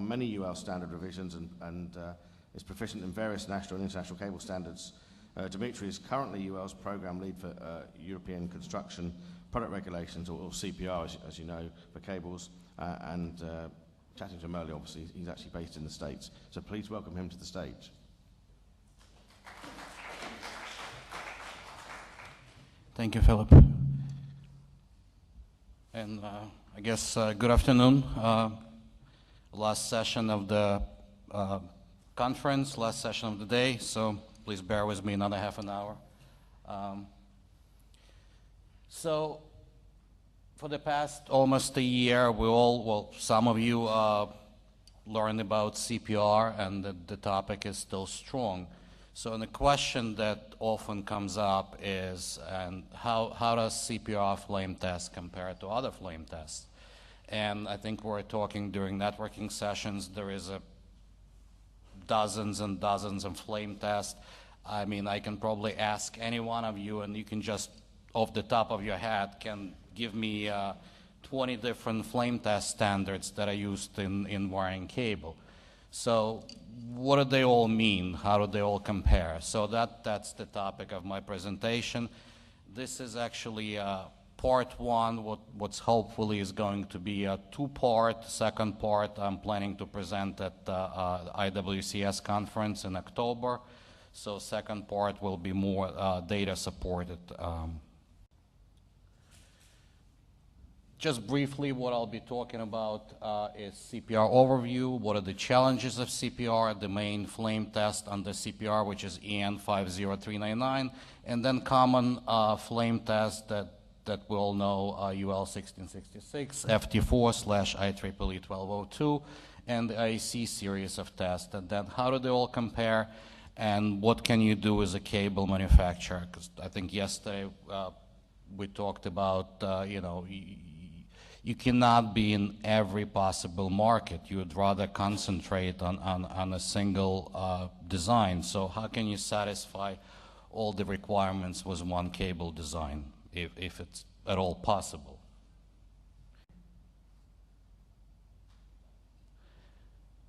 on many UL standard revisions and is proficient in various national and international cable standards. Dmitriy is currently UL's program lead for European Construction Product Regulations, or CPR, as you know, for cables. Chatting to him earlier, obviously, he's actually based in the States. So please welcome him to the stage. Thank you, Philip. And I guess good afternoon. Last session of the conference, last session of the day, so please bear with me another half an hour. So for the past almost a year, some of you learned about CPR, and the topic is still strong. So the question that often comes up is, how does CPR flame test compare to other flame tests? And I think we're talking during networking sessions, there is dozens and dozens of flame tests. I mean, I can probably ask any one of you, and you can just, off the top of your head, can give me 20 different flame test standards that are used in wiring cable. So what do they all mean? How do they all compare? So that's the topic of my presentation. This is actually part one, what's hopefully is going to be a two-part. Second part I'm planning to present at the IWCS conference in October. So second part will be more data supported. Just briefly, what I'll be talking about is CPR overview. What are the challenges of CPR, the main flame test under CPR, which is EN 50399, and then common flame test that we all know, UL 1666, FT4/IEEE 1202, and the IEC series of tests. And then how do they all compare, and what can you do as a cable manufacturer? Because I think yesterday we talked about, you cannot be in every possible market. You would rather concentrate on a single design. So how can you satisfy all the requirements with one cable design, if it's at all possible?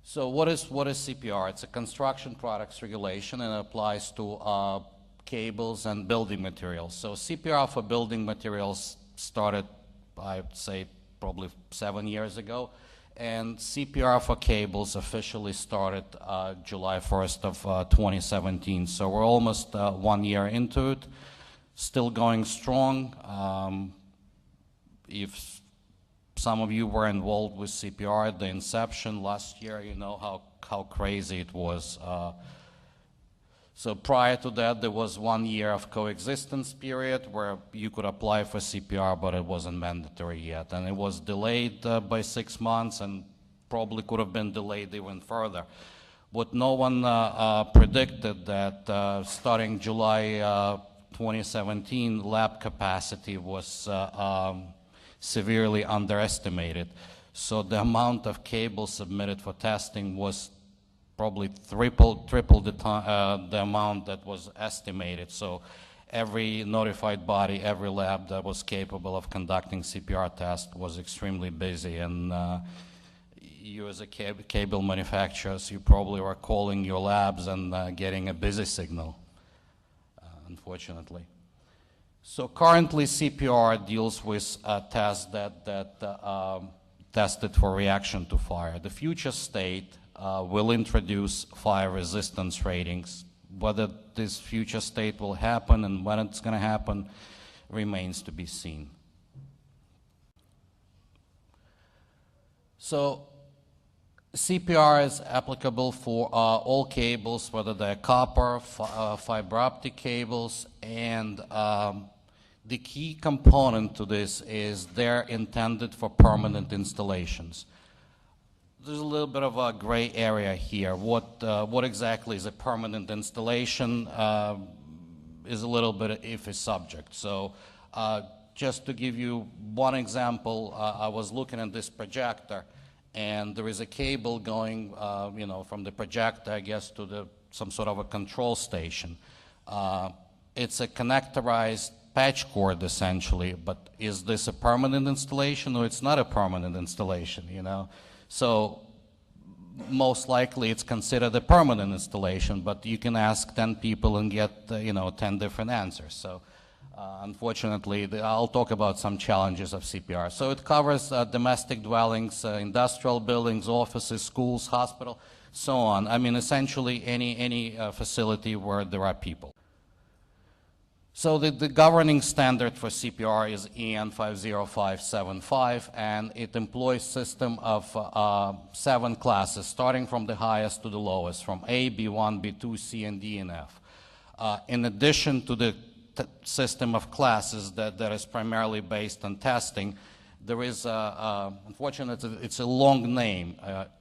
So what is CPR? It's a construction products regulation, and it applies to cables and building materials. So CPR for building materials started, I'd say, probably 7 years ago, and CPR for cables officially started July 1st of 2017. So we're almost 1 year into it, still going strong. If some of you were involved with CPR at the inception last year, you know how crazy it was. So prior to that, there was 1 year of coexistence period where you could apply for CPR, but it wasn't mandatory yet. And it was delayed by 6 months, and probably could have been delayed even further. What no one predicted that starting July 2017, lab capacity was severely underestimated. So the amount of cables submitted for testing was probably triple the amount that was estimated. So every notified body, every lab that was capable of conducting CPR tests was extremely busy. And you as a cable manufacturers, you probably were calling your labs and getting a busy signal, unfortunately. So currently CPR deals with tests that tested for reaction to fire. The future state will introduce fire resistance ratings. Whether this future state will happen and when it's going to happen remains to be seen. So CPR is applicable for all cables, whether they're copper, fiber optic cables, and the key component to this is they're intended for permanent installations. There's a little bit of a gray area here. What exactly is a permanent installation is a little bit of iffy subject. So just to give you one example, I was looking at this projector, and there is a cable going, from the projector, I guess, to some sort of a control station. It's a connectorized patch cord, essentially, but is this a permanent installation or it's not a permanent installation, So most likely it's considered a permanent installation, but you can ask 10 people and get, 10 different answers. So unfortunately, I'll talk about some challenges of CPR. So it covers domestic dwellings, industrial buildings, offices, schools, hospital, so on. I mean, essentially any facility where there are people. So the governing standard for CPR is EN 50575, and it employs a system of 7 classes, starting from the highest to the lowest, from A, B1, B2, C, and D, and F. In addition to the system of classes that is primarily based on testing, there is, unfortunately, it's a long name,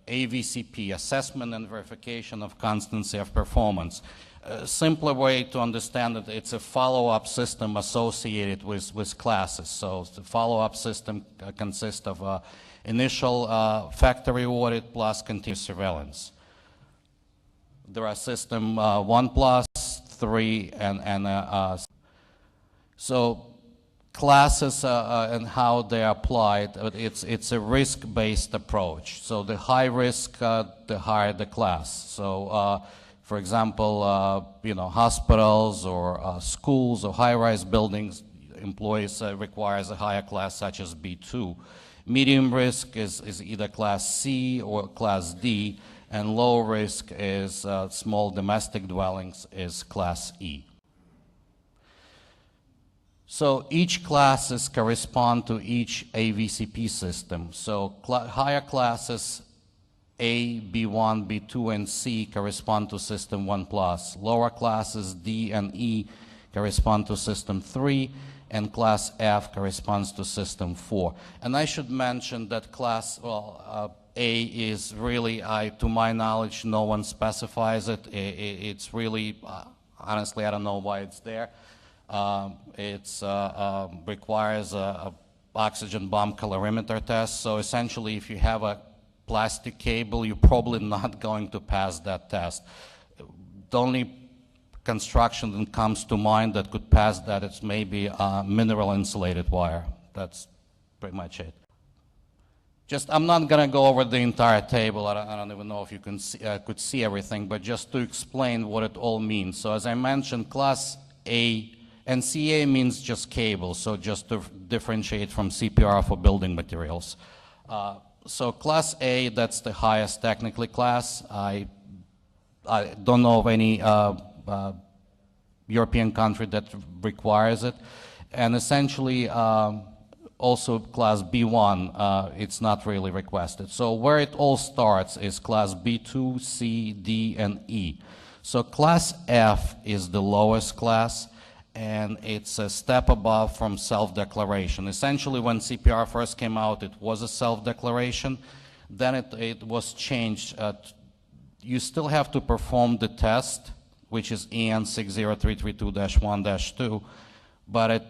AVCP, Assessment and Verification of Constancy of Performance. A simpler way to understand it, it's a follow-up system associated with classes. So the follow-up system consists of initial factory audit plus continuous surveillance. There are system 1+, 3, and so classes and how they are applied, it's a risk-based approach. So the high risk, the higher the class. So for example, hospitals or schools or high-rise buildings, employees requires a higher class such as B2. Medium risk is either class C or class D, and low risk is small domestic dwellings is class E. So each classes correspond to each AVCP system. So higher classes A, B1, B2, and C correspond to system 1+. Lower classes D and E correspond to system 3, and class F corresponds to system 4. And I should mention that class, A is really, to my knowledge, no one specifies it. It's really, honestly, I don't know why it's there. It requires a oxygen bomb calorimeter test. So essentially, if you have a plastic cable, you're probably not going to pass that test. The only construction that comes to mind that could pass that is maybe mineral insulated wire. That's pretty much it. I'm not going to go over the entire table. I don't even know if you could see everything, but just to explain what it all means. So as I mentioned, class A, and CA means just cable, so just to differentiate from CPR for building materials. So class A, that's the highest technically class. I don't know of any European country that requires it. And essentially, also class B1, it's not really requested. So where it all starts is class B2, C, D, and E. So class F is the lowest class, and it's a step above from self-declaration. Essentially, when CPR first came out, it was a self-declaration. Then it was changed. You still have to perform the test, which is EN 60332-1-2, but it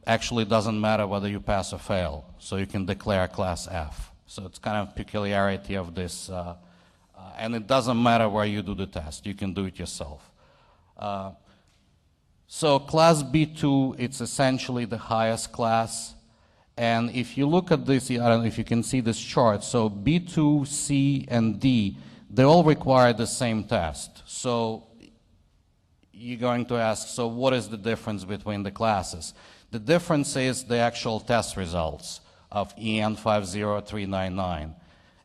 actually doesn't matter whether you pass or fail, so you can declare class F. So it's kind of peculiarity of this, and it doesn't matter where you do the test. You can do it yourself. So class B2, it's essentially the highest class. And if you look at this, I don't know if you can see this chart, so B2, C, and D, they all require the same test. So you're going to ask, so what is the difference between the classes? The difference is the actual test results of EN 50399.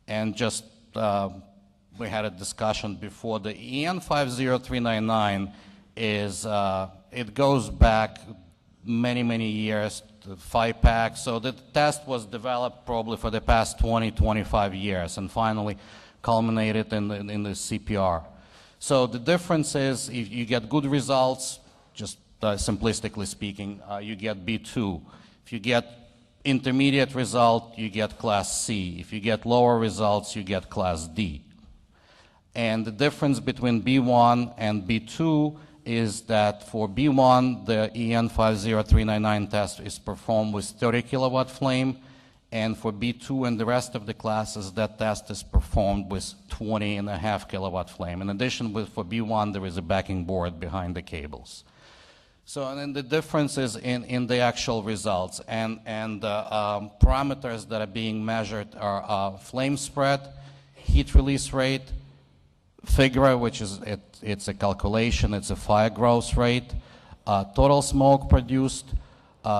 And just, we had a discussion before, the EN 50399 is, it goes back many, many years, to 5-pack. So the test was developed probably for the past 20, 25 years and finally culminated in the CPR. So the difference is if you get good results, just simplistically speaking, you get B2. If you get intermediate result, you get class C. If you get lower results, you get class D. And the difference between B1 and B2 is that for B1, the EN 50399 test is performed with 30 kilowatt flame, and for B2 and the rest of the classes, that test is performed with 20.5 kilowatt flame. In addition, for B1, there is a backing board behind the cables. So, and then the difference is in the actual results, and parameters that are being measured are flame spread, heat release rate, figure, which is, it's a calculation, it's a fire growth rate, total smoke produced,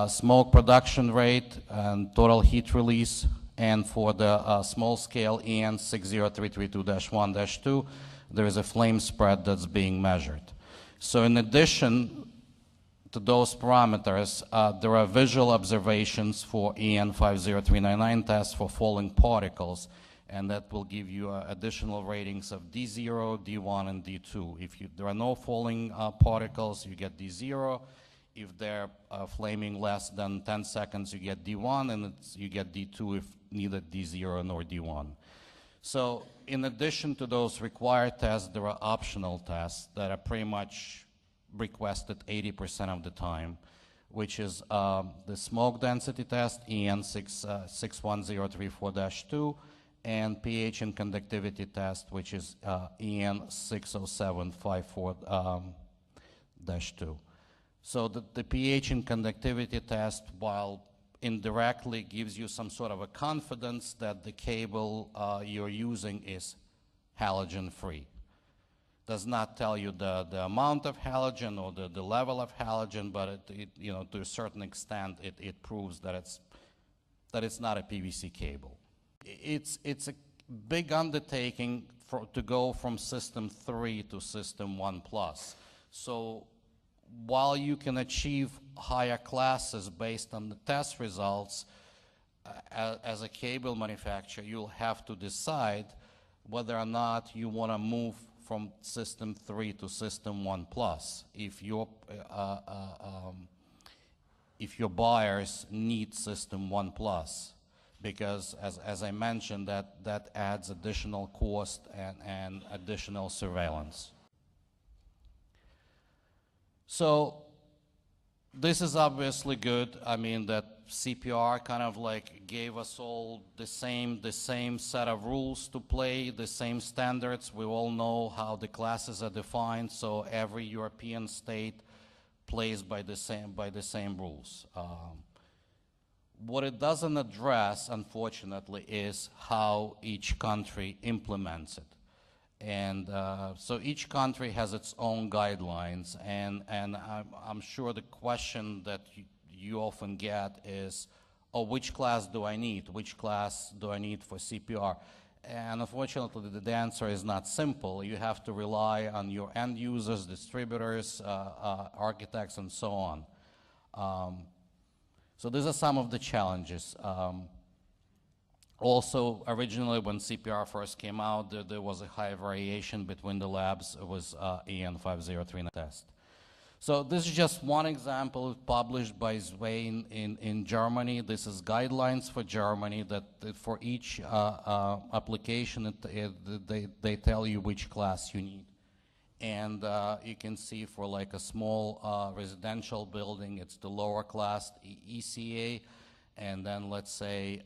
smoke production rate, and total heat release. And for the small scale EN 60332-1-2, there is a flame spread that's being measured. So in addition to those parameters, there are visual observations for EN 50399 test for falling particles, and that will give you additional ratings of D0, D1, and D2. If there are no falling particles, you get D0. If they're flaming less than 10 seconds, you get D1, and you get D2 if neither D0 nor D1. So in addition to those required tests, there are optional tests that are pretty much requested 80% of the time, which is the smoke density test, EN 61034-2, and pH and conductivity test, which is EN 60754-2. So the pH and conductivity test, while indirectly gives you some sort of a confidence that the cable you're using is halogen-free. Does not tell you the amount of halogen or the level of halogen, but you know, to a certain extent, it proves that it's not a PVC cable. It's a big undertaking to go from system 3 to system 1+. So while you can achieve higher classes based on the test results, as a cable manufacturer, you'll have to decide whether or not you want to move from system 3 to system 1+. If your buyers need system 1+, because as I mentioned, that adds additional cost and additional surveillance. So this is obviously good. I mean, that CPR kind of like gave us all the same set of rules to play, the same standards. We all know how the classes are defined, so every European state plays by the same rules. What it doesn't address, unfortunately, is how each country implements it. And so each country has its own guidelines, and I'm sure the question that you often get is, oh, which class do I need? Which class do I need for CPR? And unfortunately, the answer is not simple. You have to rely on your end users, distributors, architects, and so on. So these are some of the challenges. Also, originally when CPR first came out, there was a high variation between the labs. It was EN 503 test. So this is just one example published by Zwein in Germany. This is guidelines for Germany that for each application, they tell you which class you need. And you can see for like a small residential building, it's the lower class ECA. And then let's say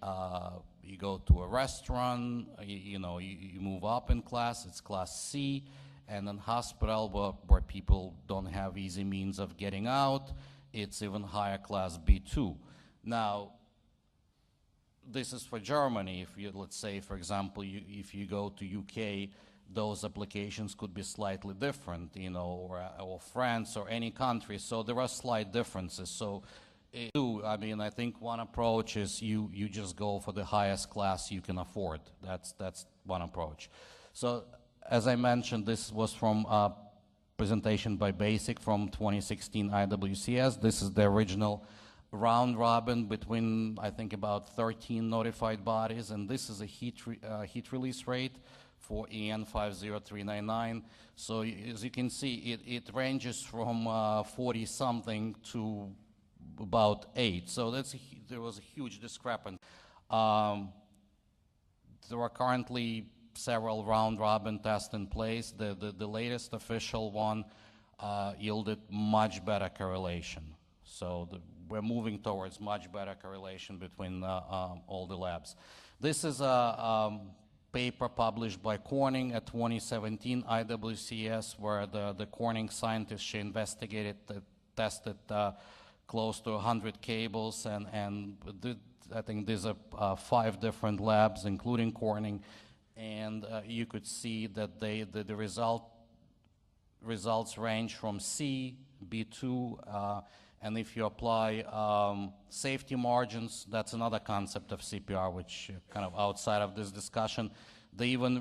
you go to a restaurant, you move up in class, it's class C. And then hospital where people don't have easy means of getting out, it's even higher class B2. Now, this is for Germany. If you, let's say, for example, if you go to UK, those applications could be slightly different, or France or any country. So there are slight differences. So I mean, I think one approach is you just go for the highest class you can afford. That's one approach. So as I mentioned, this was from a presentation by BASIC from 2016 IWCS. This is the original round robin between, I think, about 13 notified bodies, and this is a heat release rate for EN 50399. So as you can see, it ranges from 40-something to about 8. So there was a huge discrepancy. There are currently several round-robin tests in place. The latest official one yielded much better correlation. So we're moving towards much better correlation between all the labs. This is a paper published by Corning at 2017 IWCS, where the Corning scientists, she investigated, tested close to 100 cables, and I think these are 5 different labs, including Corning. and you could see that the results range from C, B2, and if you apply safety margins, that's another concept of CPR, which kind of outside of this discussion.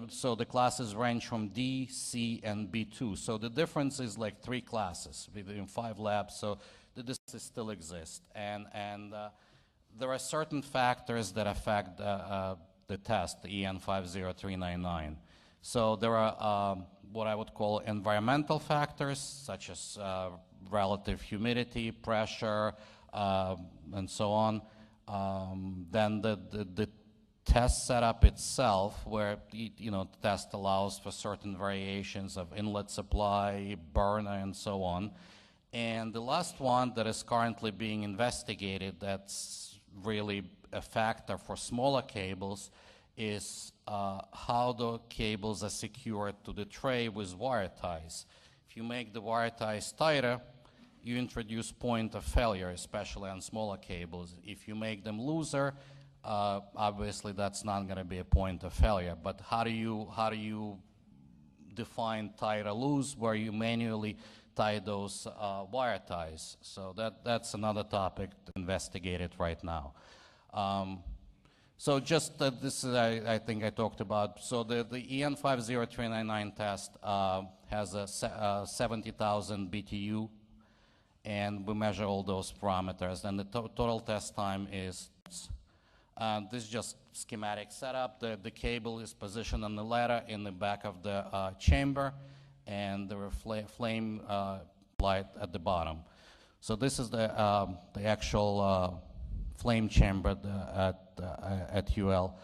So the classes range from D, C, and B2. So the difference is like 3 classes within 5 labs. So the differences still exist, and there are certain factors that affect the test, the EN 50399. So there are what I would call environmental factors, such as relative humidity, pressure, and so on. Then the test setup itself, where the test allows for certain variations of inlet supply, burner, and so on. And the last one that is currently being investigated, that's really a factor for smaller cables, is how the cables are secured to the tray with wire ties. If you make the wire ties tighter, you introduce point of failure, especially on smaller cables. If you make them looser, obviously that's not going to be a point of failure. But how do you define tight or loose, where you manually tie those wire ties? So that's another topic to investigate it right now. So just this is, I think I talked about. So the EN 50399 test has a 70,000 BTU, and we measure all those parameters. And the total test time is. This is just schematic setup. The cable is positioned on the ladder in the back of the chamber, and there are flame light at the bottom. So this is the actual flame chamber at UL.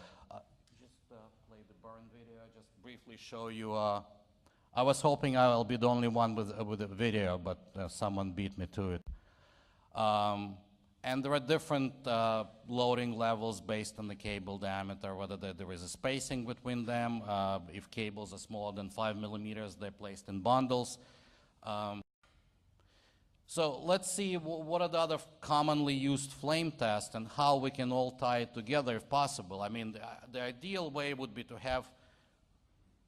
Just play the burn video. Just briefly show you. I was hoping I will be the only one with a video, but someone beat me to it. And there are different loading levels based on the cable diameter, whether there is a spacing between them. If cables are smaller than 5 millimeters, they're placed in bundles. So let's see what are the other commonly used flame tests and how we can all tie it together if possible. I mean, the ideal way would be to have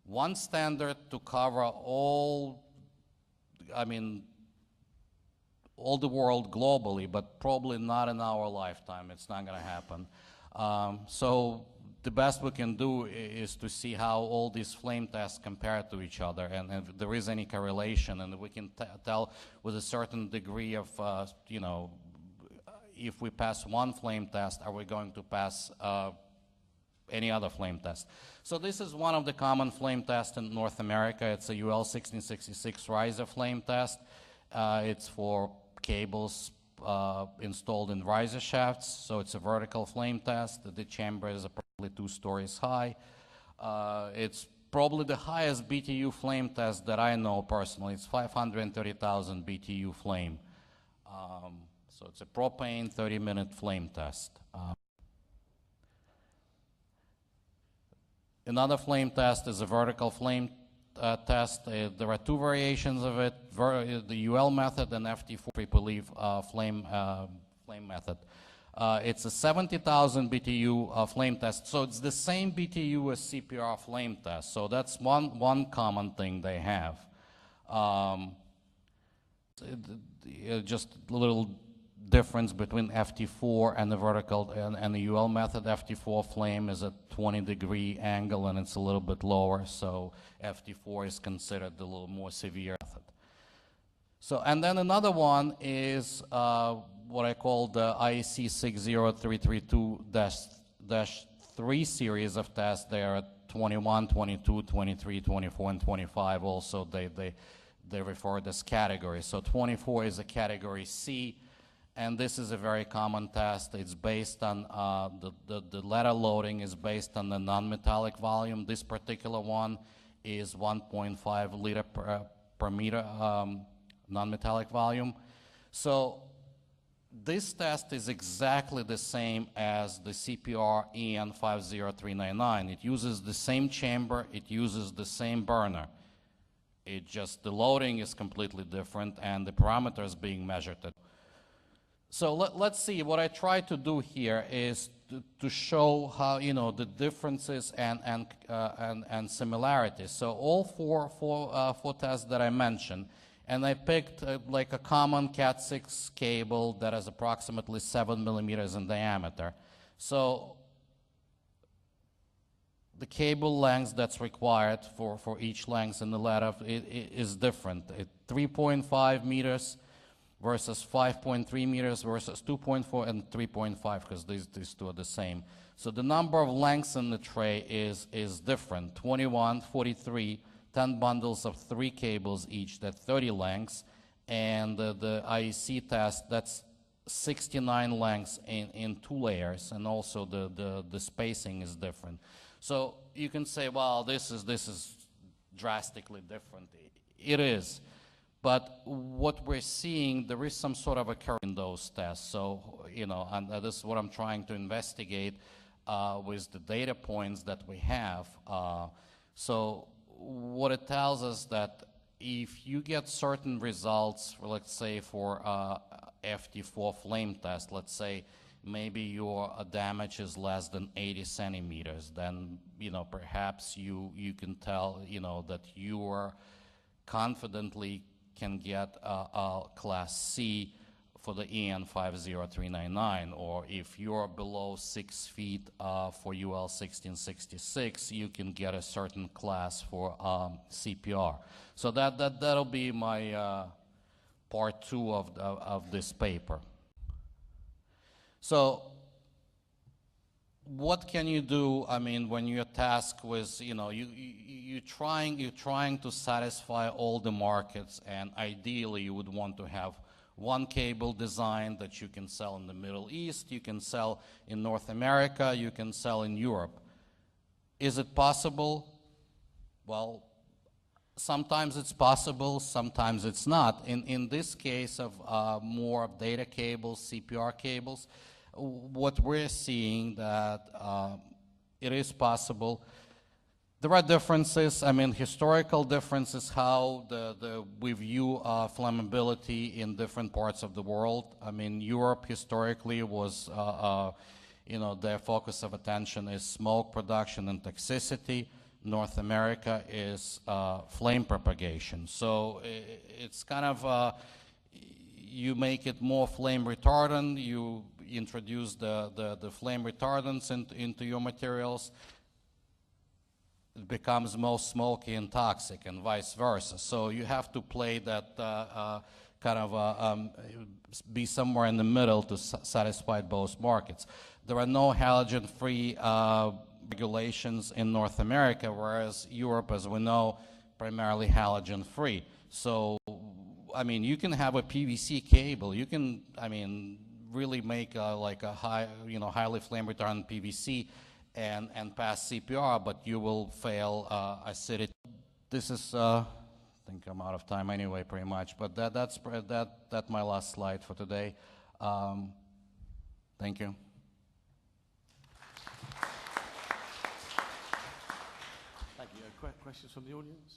one standard to cover all, all the world globally, but probably not in our lifetime. It's not going to happen. So the best we can do is to see how all these flame tests compare to each other, and if there is any correlation, and we can tell with a certain degree of, if we pass one flame test, are we going to pass any other flame test. So this is one of the common flame tests in North America. It's a UL 1666 riser flame test. It's for cables installed in riser shafts, so it's a vertical flame test. The chamber is probably 2 stories high. It's probably the highest BTU flame test that I know personally. It's 530,000 BTU flame. So it's a propane 30-minute flame test. Another flame test is a vertical flame test. There are 2 variations of it, the UL method and FT4 triple leaf flame method. It's a 70,000 BTU flame test, so it's the same BTU as CPR flame test. So that's one common thing they have. Just a little difference between FT4 and the vertical and the UL method. FT4 flame is a 20-degree angle and it's a little bit lower, so FT4 is considered a little more severe method. So, and then another one is what I call the IEC 60332-3 series of tests. They are 21, 22, 23, 24, and 25. Also, they refer to as categories. So 24 is a category C, and this is a very common test. It's based on the letter loading is based on the non-metallic volume. This particular one is 1.5 liter per meter non-metallic volume. So this test is exactly the same as the CPR EN 50399. It uses the same chamber, it uses the same burner. It just, the loading is completely different and the parameters being measured. So let's see, what I try to do here is to show how, you know, the differences and similarities. So all four tests that I mentioned, and I picked like a common Cat6 cable that is approximately 7 millimeters in diameter. So the cable length that's required for each length in the ladder is different. 3.5 meters versus 5.3 meters versus 2.4 and 3.5, because these two are the same. So the number of lengths in the tray is different. 21, 43, 10 bundles of 3 cables each, that's 30 lengths. And the IEC test, that's 69 lengths in 2 layers, and also the spacing is different. So you can say, well, this is drastically different. It is. But what we're seeing, there is some sort of a curve in those tests. So, you know, and this is what I'm trying to investigate with the data points that we have. So what it tells us that if you get certain results, let's say for FT4 flame test, let's say maybe your damage is less than 80 centimeters, then, you know, perhaps you can tell, you know, that you are confidently can get a class C for the EN 50399, or if you're below 6 feet for UL 1666, you can get a certain class for CPR. So that'll be my part 2 of this paper. So what can you do? I mean, when you're tasked with, you know, you're trying to satisfy all the markets, and ideally you would want to have one cable design that you can sell in the Middle East, you can sell in North America, you can sell in Europe. Is it possible? Well, sometimes it's possible, sometimes it's not. In this case of more data cables, CPR cables, what we're seeing that it is possible. There are differences, I mean, historical differences, how we view flammability in different parts of the world. I mean, Europe historically was, you know, their focus of attention is smoke production and toxicity. North America is flame propagation. So it's kind of, you make it more flame retardant, you introduce the flame retardants into your materials, it becomes more smoky and toxic, and vice versa. So you have to play that kind of be somewhere in the middle to satisfy both markets. There are no halogen-free regulations in North America, whereas Europe, as we know, primarily halogen-free. So, I mean, you can have a PVC cable. You can, I mean, really make like a high, you know, highly flame retardant PVC and pass CPR, but you will fail acidity. This is, I think I'm out of time anyway, pretty much. But that's my last slide for today. Thank you. Thank you. Questions from the audience?